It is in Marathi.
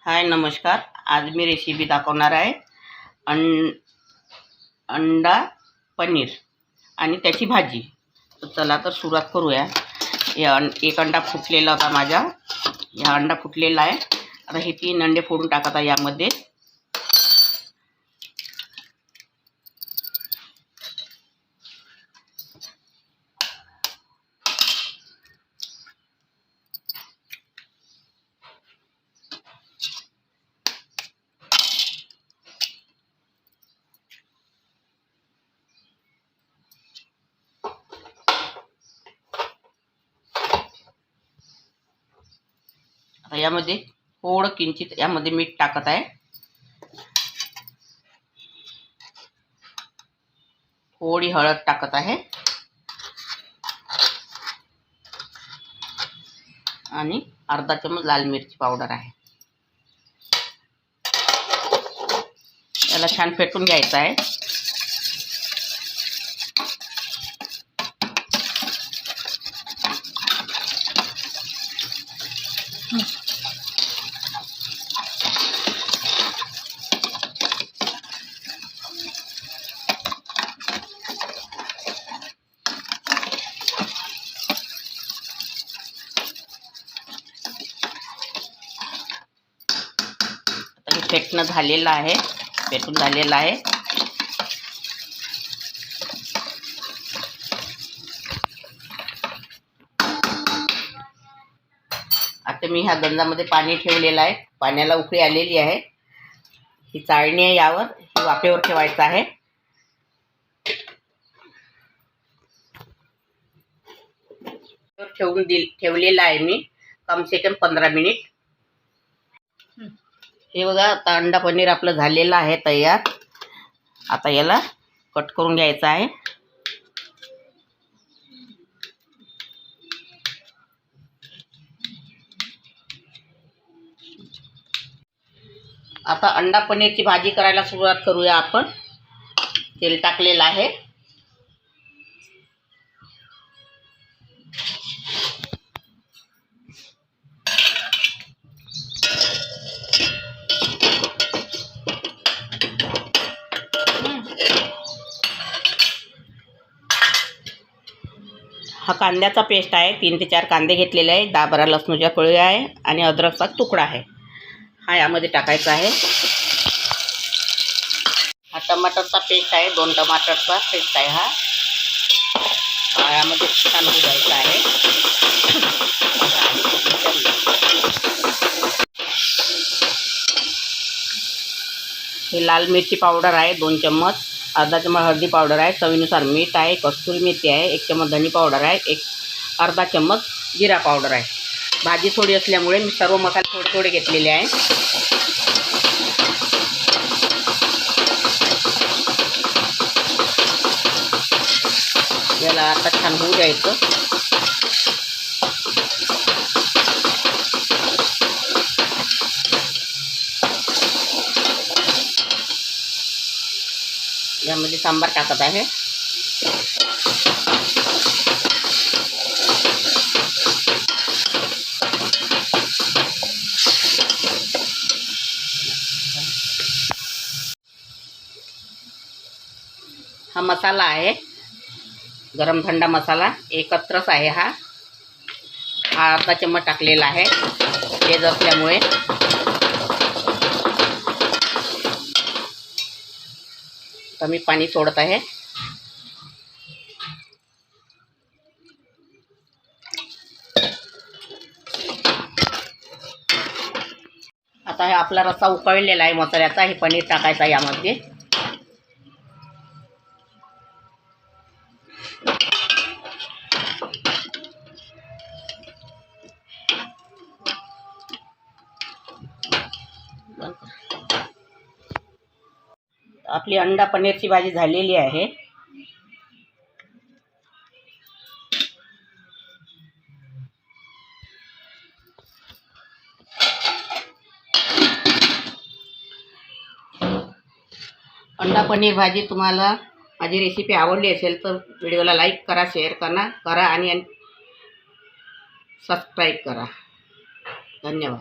हाय नमस्कार. आज मी रेसिपी दाखवणार आहे अंडा पनीर आणि त्याची भाजी. तर चला तर सुरुवात करूया. एक अंडा फुटलेला होता माझा. हा अंडा फुटलेला आहे. आता हे 3 अंडे फोडून टाकत आहे यामध्ये. आता यामध्ये थोडं किंचित यामध्ये मीठ टाकत आहे. थोडी हळद टाकत आहे आणि अर्धा चमच लाल मिरची पावडर आहे. याला छान फेटून घ्यायचं आहे. फेटणं झालेलं आहे. फेटून झालेलं आहे. आता मी ह्या गंजामध्ये पाणी ठेवलेलं आहे. पाण्याला उकळी आलेली आहे. ही चाळणी आहे. यावर ही वाफेवर ठेवायचं आहे. ठेवलेलं आहे मी कम से कम 15 मिनिट. हे बघा, आता अंडा पनीर आपलं झालेलं आहे तयार. आता याला कट करून घ्यायचं आहे. आता अंडा पनीरची भाजी करायला सुरुवात करूया आपण. तेल टाकलेलं आहे. हा कांद्याचा पेस्ट आहे. 3 ते 4 कांदे घेतलेले आहे. 10-12 लसणाच्या कळ्या आहे आणि अद्रकचा तुकडा आहे. हा यामध्ये टाकायचा आहे. हा टमाटरचा पेस्ट आहे. 2 टमाटरचा पेस्ट आहे. हा यामध्ये छान भुजायचा आहे. हे लाल मिरची पावडर आहे 2 चम्मच. अर्धा चम्मच हळदी पावडर आहे. चवीनुसार मीठ आहे. कस्तुरी मेथी आहे. 1 चम्मच धनी पावडर आहे. अर्धा चम्मच जिरा पावडर आहे. भाजी थोडी असल्यामुळे मी सर्व मसाले थोडे थोडे घेतलेले आहे. याला आता छान होऊ द्यायचं. यामध्ये सांबार टाकत आहे. हा मसाला आहे. गरम थंडा मसाला एकत्रच आहे. हा अर्धा चम्मच टाकलेला आहे. तेज असल्यामुळे कमी पाणी सोडत आहे. आता हे आपला रस्सा उकळलेला आहे मसाल्याचा. हे पनीर टाकायचा यामध्ये. आपली अंडा पनीरची भाजी झालेली आहे. अंडा पनीर भाजी तुम्हाला माझी रेसिपी आवडली असेल तर व्हिडिओला लाईक करा, शेअर करा आणि सबस्क्राईब करा. धन्यवाद.